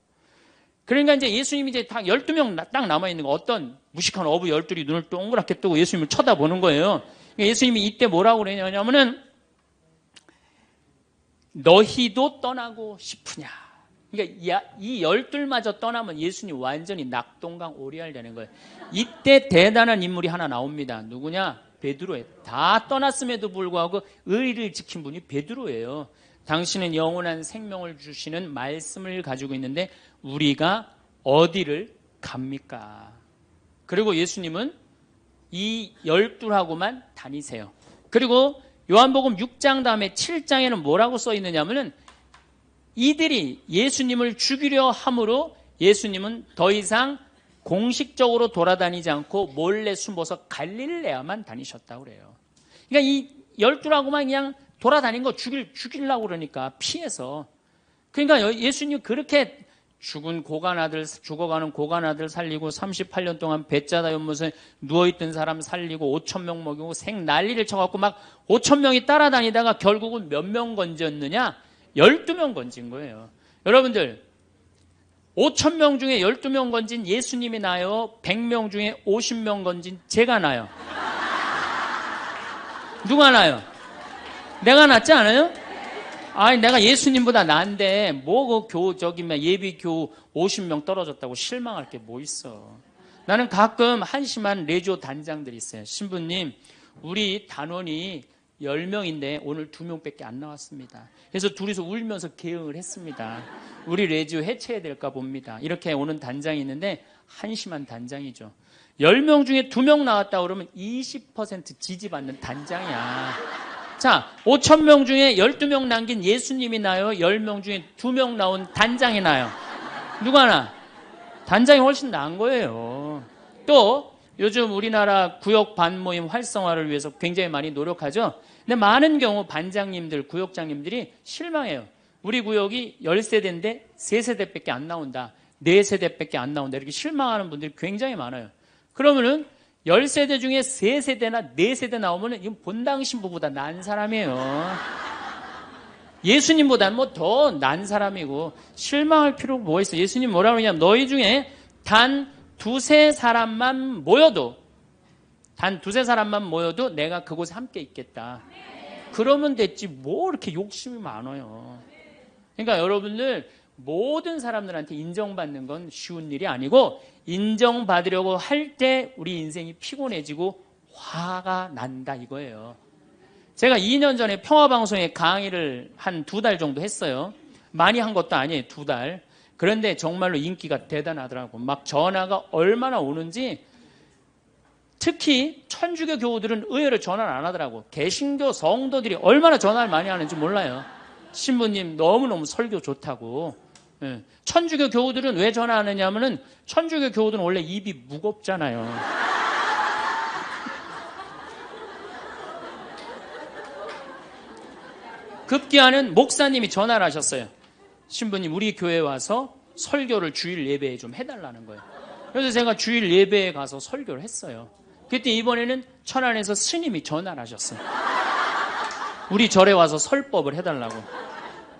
그러니까 이제 예수님이 이제 딱 12명 딱 남아있는 거, 어떤 무식한 어부 12이 눈을 동그랗게 뜨고 예수님을 쳐다보는 거예요. 그러니까 예수님이 이때 뭐라고 그러냐면은, 너희도 떠나고 싶으냐. 그러니까 이 12마저 떠나면 예수님 완전히 낙동강 오리알 되는 거예요. 이때 대단한 인물이 하나 나옵니다. 누구냐? 베드로예요. 다 떠났음에도 불구하고 의리를 지킨 분이 베드로예요. 당신은 영원한 생명을 주시는 말씀을 가지고 있는데 우리가 어디를 갑니까? 그리고 예수님은 이 12하고만 다니세요. 그리고 요한복음 6장 다음에 7장에는 뭐라고 써 있느냐면은 이들이 예수님을 죽이려 함으로 예수님은 더 이상 공식적으로 돌아다니지 않고 몰래 숨어서 갈릴레아만 다니셨다고 그래요. 그러니까 이 12하고만 그냥 돌아다닌 거 죽이려고 그러니까 피해서. 그러니까 예수님 그렇게 죽어가는 고간 아들 살리고 38년 동안 배짜다 연못에 누워있던 사람 살리고 5,000명 먹이고 생 난리를 쳐갖고 막 5,000명이 따라다니다가 결국은 몇 명 건졌느냐? 12명 건진 거예요. 여러분들 5,000명 중에 12명 건진 예수님이 나요? 100명 중에 50명 건진 제가 나요? 누가 나요? 내가 낫지 않아요? 아니 내가 예수님보다 나은데 뭐 그 예비 교우 50명 떨어졌다고 실망할 게 뭐 있어. 나는 가끔 한심한 레지오 단장들이 있어요. 신부님 우리 단원이 10명인데 오늘 2명밖에 안 나왔습니다. 그래서 둘이서 울면서 개응을 했습니다. 우리 레지오 해체해야 될까 봅니다. 이렇게 오는 단장이 있는데 한심한 단장이죠. 10명 중에 2명 나왔다 그러면 20% 지지받는 단장이야. 자, 5,000명 중에 12명 남긴 예수님이 나요? 10명 중에 2명 나온 단장이 나요? 누가 나? 단장이 훨씬 나은 거예요. 또 요즘 우리나라 구역 반모임 활성화를 위해서 굉장히 많이 노력하죠. 근데 많은 경우 반장님들, 구역장님들이 실망해요. 우리 구역이 10세대인데 3세대밖에 안 나온다. 4세대밖에 안 나온다. 이렇게 실망하는 분들이 굉장히 많아요. 그러면은 10세대 중에 3세대나 4세대 나오면은 이건 본당 신부보다 난 사람이에요. 예수님보다는 뭐 더 난 사람이고 실망할 필요가 뭐 있어. 예수님 뭐라고 그러냐면 너희 중에 단 2-3 사람만 모여도 내가 그곳에 함께 있겠다. 그러면 됐지 뭐 이렇게 욕심이 많아요. 그러니까 여러분들 모든 사람들한테 인정받는 건 쉬운 일이 아니고 인정받으려고 할 때 우리 인생이 피곤해지고 화가 난다 이거예요. 제가 2년 전에 평화방송에 강의를 한 2달 정도 했어요. 많이 한 것도 아니에요. 2달. 그런데 정말로 인기가 대단하더라고. 막 전화가 얼마나 오는지. 특히 천주교 교우들은 의외로 전화를 안 하더라고. 개신교 성도들이 얼마나 전화를 많이 하는지 몰라요. 신부님 너무너무 설교 좋다고. 천주교 교우들은 왜 전화하느냐 하면은 천주교 교우들은 원래 입이 무겁잖아요. 급기야는 목사님이 전화를 하셨어요. 신부님 우리 교회에 와서 설교를 주일 예배에 좀 해달라는 거예요. 그래서 제가 주일 예배에 가서 설교를 했어요. 그때 이번에는 천안에서 스님이 전화를 하셨어요. 우리 절에 와서 설법을 해달라고.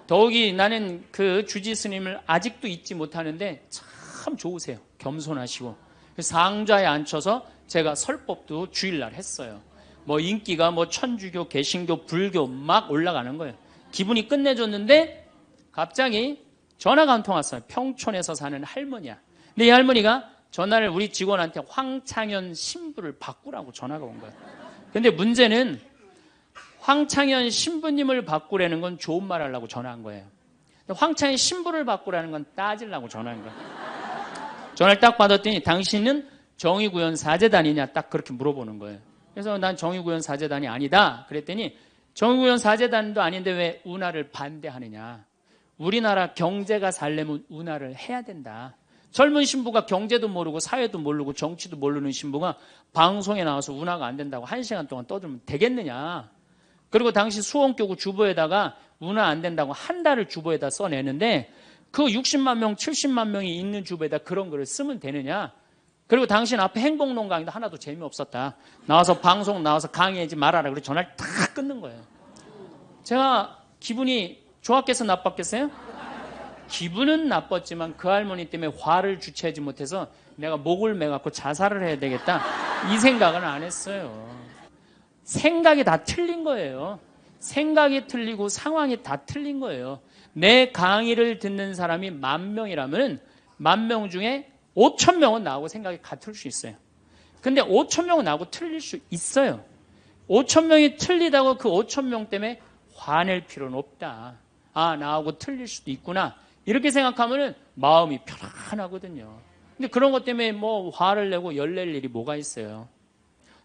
더욱이 나는 그 주지 스님을 아직도 잊지 못하는데 참 좋으세요. 겸손하시고. 상좌에 앉혀서 제가 설법도 주일날 했어요. 뭐 인기가 뭐 천주교, 개신교, 불교 막 올라가는 거예요. 기분이 끝내줬는데 갑자기 전화가 한 통 왔어요. 평촌에서 사는 할머니야. 근데 이 할머니가 전화를 우리 직원한테 황창현 신부를 바꾸라고 전화가 온 거예요. 근데 문제는 황창현 신부님을 바꾸라는 건 좋은 말 하려고 전화한 거예요. 황창현 신부를 바꾸라는 건 따지려고 전화한 거예요. 전화를 딱 받았더니 당신은 정의구현 사제단이냐 딱 그렇게 물어보는 거예요. 그래서 난 정의구현 사제단이 아니다. 그랬더니 정의구현 사제단도 아닌데 왜 운하를 반대하느냐. 우리나라 경제가 살려면 운하를 해야 된다. 젊은 신부가 경제도 모르고 사회도 모르고 정치도 모르는 신부가 방송에 나와서 운하가 안 된다고 1시간 동안 떠들면 되겠느냐. 그리고 당시 수원교구 주보에다가 운하 안 된다고 한 달을 주보에다 써내는데 그 60만 명, 70만 명이 있는 주보에다 그런 글을 쓰면 되느냐. 그리고 당신 앞에 행복론 강의도 하나도 재미없었다. 나와서 방송 나와서 강의하지 말아라. 그래서 전화를 다 끊는 거예요. 제가 기분이 좋았겠어, 나빴겠어요? 기분은 나빴지만 그 할머니 때문에 화를 주체하지 못해서 내가 목을 매갖고 자살을 해야 되겠다, 이 생각은 안 했어요. 생각이 다 틀린 거예요. 생각이 틀리고 상황이 다 틀린 거예요. 내 강의를 듣는 사람이 10,000명이라면 10,000명 중에 5,000명은 나하고 생각이 같을 수 있어요. 근데 5,000명은 나하고 틀릴 수 있어요. 5,000명이 틀리다고 그 5,000명 때문에 화낼 필요는 없다. 아, 나하고 틀릴 수도 있구나, 이렇게 생각하면 마음이 편안하거든요. 근데 그런 것 때문에 뭐 화를 내고 열낼 일이 뭐가 있어요.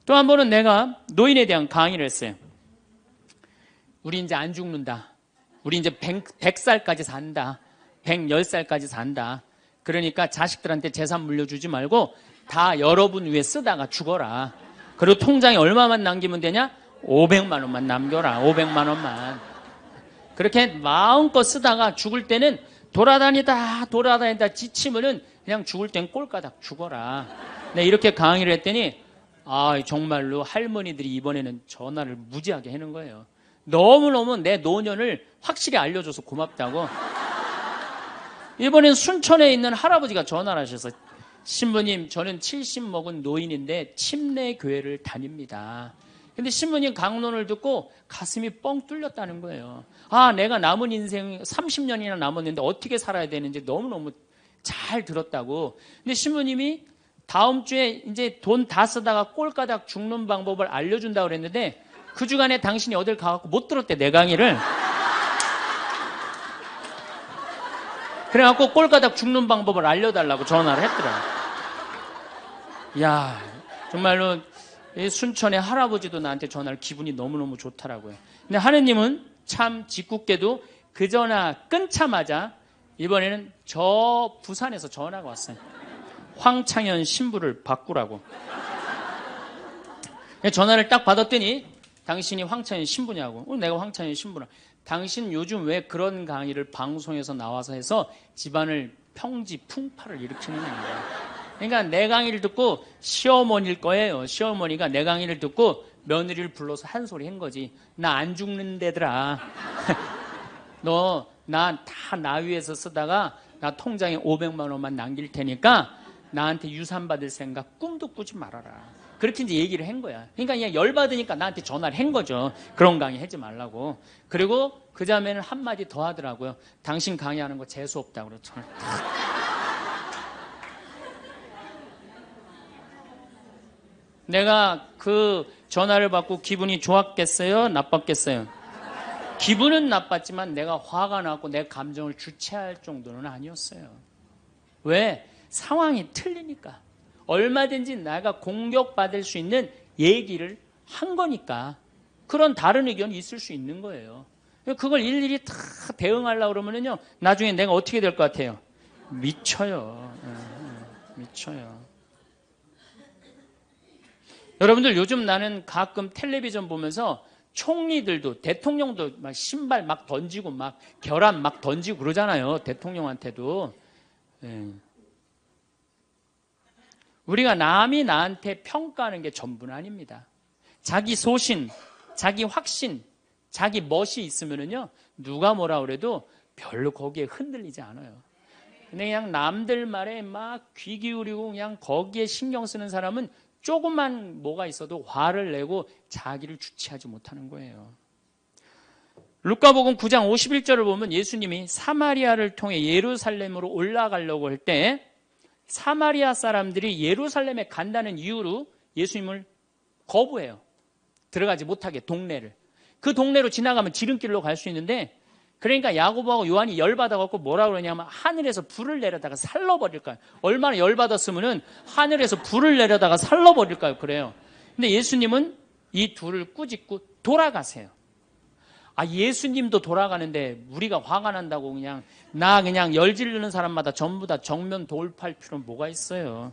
또 한 번은 내가 노인에 대한 강의를 했어요. 우리 이제 안 죽는다. 우리 이제 100살까지 산다. 110살까지 산다. 그러니까 자식들한테 재산 물려주지 말고 다 여러분 위해 쓰다가 죽어라. 그리고 통장에 얼마만 남기면 되냐? 500만 원만 남겨라. 500만 원만. 그렇게 마음껏 쓰다가 죽을 때는 돌아다니다 지치면은 그냥 죽을 땐 꼴까닥 죽어라. 네, 이렇게 강의를 했더니 정말로 할머니들이 이번에는 전화를 무지하게 하는 거예요. 너무너무 내 노년을 확실히 알려줘서 고맙다고. 이번엔 순천에 있는 할아버지가 전화를 하셔서, 신부님, 저는 70 먹은 노인인데 침례 교회를 다닙니다. 근데 신부님 강론을 듣고 가슴이 뻥 뚫렸다는 거예요. 내가 남은 인생 30년이나 남았는데 어떻게 살아야 되는지 너무너무 잘 들었다고. 근데 신부님이 다음 주에 이제 돈 다 쓰다가 꼴까닥 죽는 방법을 알려준다고 그랬는데 그 주간에 당신이 어딜 가갖고 못 들었대, 내 강의를. 그래갖고 꼴까닥 죽는 방법을 알려달라고 전화를 했더라. 야, 정말로 순천의 할아버지도 나한테 전화를, 기분이 너무너무 좋더라고요. 근데 하느님은 참 짓궂게도 그 전화 끊자마자 이번에는 저 부산에서 전화가 왔어요. 황창현 신부를 바꾸라고. 전화를 딱 받았더니, 당신이 황창현 신부냐고. 내가 황창현 신부라. 당신 요즘 왜 그런 강의를 방송에서 나와서 해서 집안을 평지 풍파를 일으키는 거야. 그러니까 내 강의를 듣고, 시어머니일 거예요. 시어머니가 내 강의를 듣고 며느리를 불러서 한 소리 한 거지. 나 안 죽는데더라. 너 나 다 나 위해서 쓰다가 나 통장에 500만 원만 남길 테니까 나한테 유산 받을 생각 꿈도 꾸지 말아라. 그렇게 이제 얘기를 한 거야. 그러니까 그냥 열받으니까 나한테 전화를 한 거죠. 그런 강의 하지 말라고. 그리고 그 자매는 한마디 더 하더라고요. 당신 강의하는 거 재수 없다고 그랬죠. 내가 그 전화를 받고 기분이 좋았겠어요? 나빴겠어요? 기분은 나빴지만 내가 화가 나고 내 감정을 주체할 정도는 아니었어요. 왜? 상황이 틀리니까. 얼마든지 내가 공격받을 수 있는 얘기를 한 거니까. 그런 다른 의견이 있을 수 있는 거예요. 그걸 일일이 다 대응하려고 그러면요, 나중에 내가 어떻게 될 것 같아요? 미쳐요. 미쳐요. 여러분들, 요즘 나는 가끔 텔레비전 보면서 총리들도, 대통령도 막 신발 막 던지고 막 결함 막 던지고 그러잖아요. 대통령한테도. 우리가 남이 나한테 평가하는 게 전부는 아닙니다. 자기 소신, 자기 확신, 자기 멋이 있으면은요, 누가 뭐라 그래도 별로 거기에 흔들리지 않아요. 근데 그냥 남들 말에 막 귀 기울이고 그냥 거기에 신경 쓰는 사람은 조금만 뭐가 있어도 화를 내고 자기를 주체하지 못하는 거예요. 루카복음 9장 51절을 보면 예수님이 사마리아를 통해 예루살렘으로 올라가려고 할 때 사마리아 사람들이 예루살렘에 간다는 이유로 예수님을 거부해요. 들어가지 못하게, 동네를. 그 동네로 지나가면 지름길로 갈 수 있는데, 그러니까 야고보하고 요한이 열받아갖고 뭐라 그러냐면 하늘에서 불을 내려다가 살러버릴까요? 얼마나 열받았으면은 하늘에서 불을 내려다가 살러버릴까요? 그래요. 근데 예수님은 이 둘을 꾸짖고 돌아가세요. 예수님도 돌아가는데 우리가 화가 난다고 그냥 열 지르는 사람마다 전부 다 정면 돌파할 필요는 뭐가 있어요?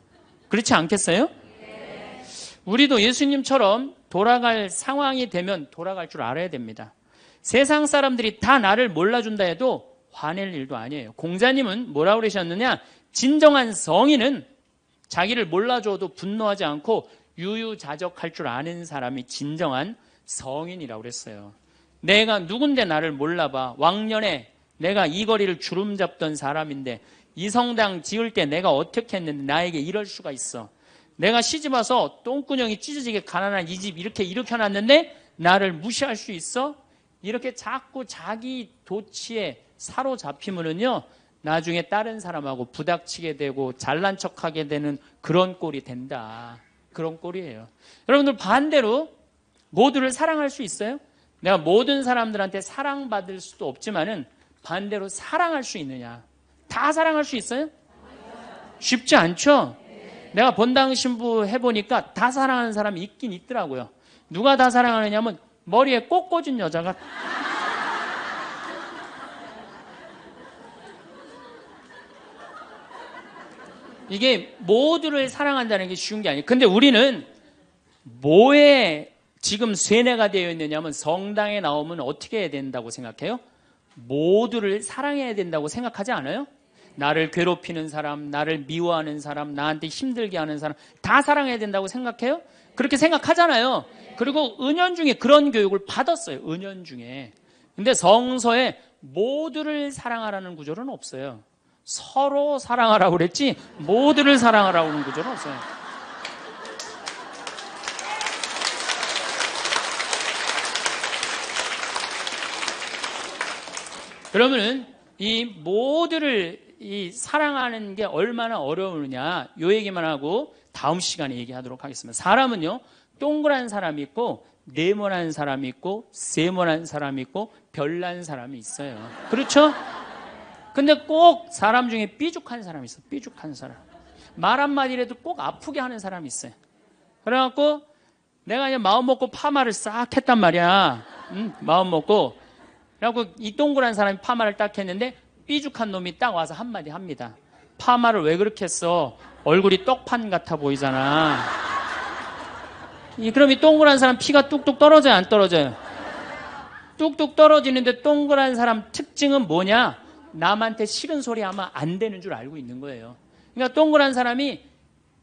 그렇지 않겠어요? 네. 우리도 예수님처럼 돌아갈 상황이 되면 돌아갈 줄 알아야 됩니다. 세상 사람들이 다 나를 몰라준다 해도 화낼 일도 아니에요. 공자님은 뭐라고 그러셨느냐? 진정한 성인은 자기를 몰라줘도 분노하지 않고 유유자적할 줄 아는 사람이 진정한 성인이라고 그랬어요. 내가 누군데 나를 몰라봐. 왕년에 내가 이 거리를 주름 잡던 사람인데 이 성당 지을 때 내가 어떻게 했는데 나에게 이럴 수가 있어. 내가 시집와서 똥구녕이 찢어지게 가난한 이 집 이렇게 일으켜놨는데 나를 무시할 수 있어? 이렇게 자꾸 자기 도취에 사로잡히면은요, 나중에 다른 사람하고 부닥치게 되고 잘난 척하게 되는 그런 꼴이 된다. 그런 꼴이에요. 여러분들 반대로 모두를 사랑할 수 있어요? 내가 모든 사람들한테 사랑받을 수도 없지만은 반대로 사랑할 수 있느냐? 다 사랑할 수 있어요? 쉽지 않죠? 내가 본당 신부 해보니까 다 사랑하는 사람이 있긴 있더라고요. 누가 다 사랑하느냐면 머리에 꽃 꽂은 여자가 이게 모두를 사랑한다는 게 쉬운 게 아니에요. 근데 우리는 뭐에 지금 쇠뇌가 되어 있느냐면 성당에 나오면 어떻게 해야 된다고 생각해요? 모두를 사랑해야 된다고 생각하지 않아요? 나를 괴롭히는 사람, 나를 미워하는 사람, 나한테 힘들게 하는 사람 다 사랑해야 된다고 생각해요? 그렇게 생각하잖아요. 그리고 은연중에 그런 교육을 받았어요. 은연중에. 근데 성서에 모두를 사랑하라는 구절은 없어요. 서로 사랑하라고 그랬지 모두를 사랑하라고 하는 구절은 없어요. 그러면은 이 모두를 이 사랑하는 게 얼마나 어려우느냐 요 얘기만 하고 다음 시간에 얘기하도록 하겠습니다. 사람은요 동그란 사람이 있고 네모난 사람이 있고 세모난 사람이 있고 별난 사람이 있어요. 그렇죠? 근데 꼭 사람 중에 삐죽한 사람이 있어요. 삐죽한 사람. 말 한마디라도 꼭 아프게 하는 사람이 있어요. 그래갖고 내가 이제 마음 먹고 파마를 싹 했단 말이야. 마음 먹고. 그래갖고 이 동그란 사람이 파마를 딱 했는데 삐죽한 놈이 딱 와서 한마디 합니다. 파마를 왜 그렇게 했어? 얼굴이 떡판 같아 보이잖아. 그럼 이 동그란 사람 피가 뚝뚝 떨어져요? 안 떨어져요? 뚝뚝 떨어지는데 동그란 사람 특징은 뭐냐? 남한테 싫은 소리 하면 안 되는 줄 알고 있는 거예요. 그러니까 동그란 사람이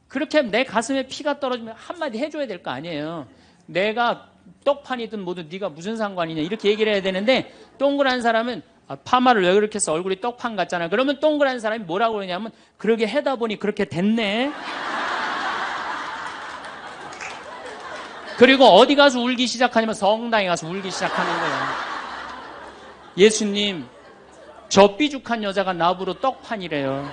그렇게 내 가슴에 피가 떨어지면 한마디 해줘야 될 거 아니에요. 내가 떡판이든 뭐든 네가 무슨 상관이냐 이렇게 얘기를 해야 되는데 동그란 사람은 파마를 왜 그렇게 해서 얼굴이 떡판 같잖아. 그러면 동그란 사람이 뭐라고 그러냐면 그러게 해다 보니 그렇게 됐네. 그리고 어디 가서 울기 시작하냐면 성당에 가서 울기 시작하는 거예요. 예수님 저 삐죽한 여자가 나보러 떡판이래요.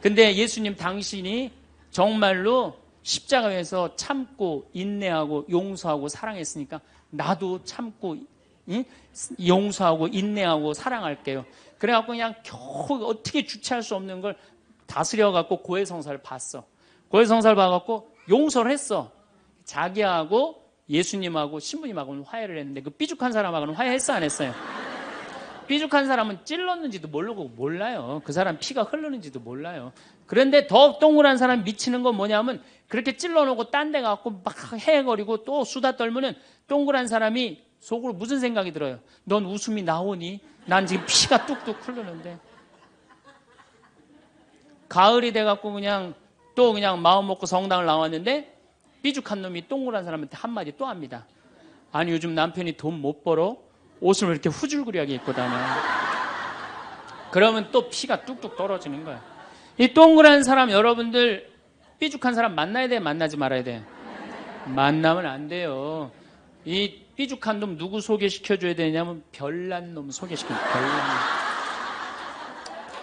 근데 예수님 당신이 정말로 십자가에서 참고 인내하고 용서하고 사랑했으니까 나도 참고 용서하고 인내하고 사랑할게요. 그래갖고 그냥 겨우 어떻게 주체할 수 없는 걸 다스려갖고 고해성사를 봤어. 고해성사를 봐갖고 용서를 했어. 자기하고 예수님하고 신부님하고는 화해를 했는데 그 삐죽한 사람하고는 화해했어 안 했어요? 삐죽한 사람은 찔렀는지도 모르고 몰라요. 그 사람 피가 흐르는지도 몰라요. 그런데 더 동그란 사람이 미치는 건 뭐냐면 그렇게 찔러놓고 딴 데 가고 막 헤헤거리고 또 수다 떨면은 동그란 사람이 속으로 무슨 생각이 들어요? 넌 웃음이 나오니? 난 지금 피가 뚝뚝 흐르는데. 가을이 돼갖고 그냥 또 그냥 마음 먹고 성당을 나왔는데 삐죽한 놈이 동그란 사람한테 한마디 또 합니다. 아니 요즘 남편이 돈 못 벌어? 옷을 왜 이렇게 후줄그리하게 입고 다녀? 그러면 또 피가 뚝뚝 떨어지는 거야. 이 동그란 사람 여러분들 삐죽한 사람 만나야 돼? 만나지 말아야 돼? 만나면 안 돼요. 이 삐죽한 놈 누구 소개시켜줘야 되냐면 별난 놈 소개시켜줘. 별난 놈.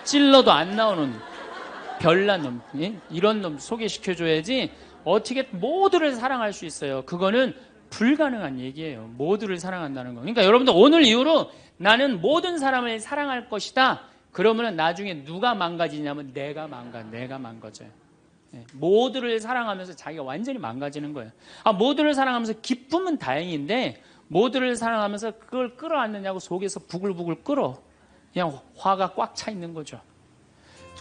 찔러도 안 나오는 별난 놈. 이런 놈 소개시켜줘야지 어떻게 모두를 사랑할 수 있어요. 그거는 불가능한 얘기예요. 모두를 사랑한다는 거. 그러니까 여러분들 오늘 이후로 나는 모든 사람을 사랑할 것이다. 그러면 나중에 누가 망가지냐면 내가 망가져요. 모두를 사랑하면서 자기가 완전히 망가지는 거예요. 모두를 사랑하면서 기쁨은 다행인데 모두를 사랑하면서 그걸 끌어안느냐고 속에서 부글부글 끓어. 그냥 화가 꽉 차 있는 거죠.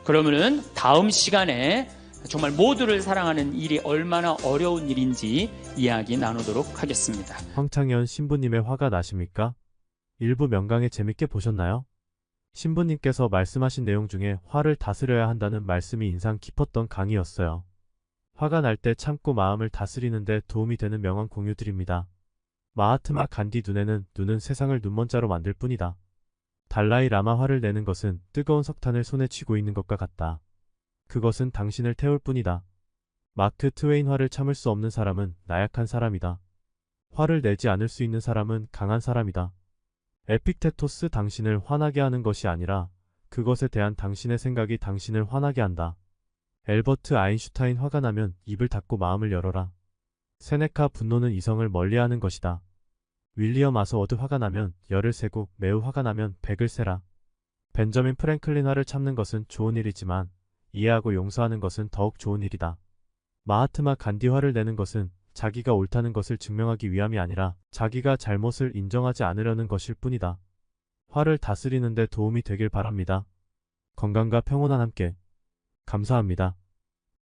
그러면은 다음 시간에 정말 모두를 사랑하는 일이 얼마나 어려운 일인지 이야기 나누도록 하겠습니다. 황창현 신부님의 화가 나십니까? 일부 명강의 재밌게 보셨나요? 신부님께서 말씀하신 내용 중에 화를 다스려야 한다는 말씀이 인상 깊었던 강의였어요. 화가 날 때 참고 마음을 다스리는 데 도움이 되는 명언 공유드립니다. 마하트마 간디 눈은 세상을 눈먼자로 만들 뿐이다. 달라이 라마 화를 내는 것은 뜨거운 석탄을 손에 쥐고 있는 것과 같다. 그것은 당신을 태울 뿐이다. 마크 트웨인 화를 참을 수 없는 사람은 나약한 사람이다. 화를 내지 않을 수 있는 사람은 강한 사람이다. 에픽테토스 당신을 화나게 하는 것이 아니라 그것에 대한 당신의 생각이 당신을 화나게 한다. 엘버트 아인슈타인 화가 나면 입을 닫고 마음을 열어라. 세네카 분노는 이성을 멀리하는 것이다. 윌리엄 아서워드 화가 나면 열을 세고 매우 화가 나면 백을 세라. 벤저민 프랭클린 화를 참는 것은 좋은 일이지만 이해하고 용서하는 것은 더욱 좋은 일이다. 마하트마 간디 화를 내는 것은 자기가 옳다는 것을 증명하기 위함이 아니라 자기가 잘못을 인정하지 않으려는 것일 뿐이다. 화를 다스리는 데 도움이 되길 바랍니다. 건강과 평온한 함께. 감사합니다.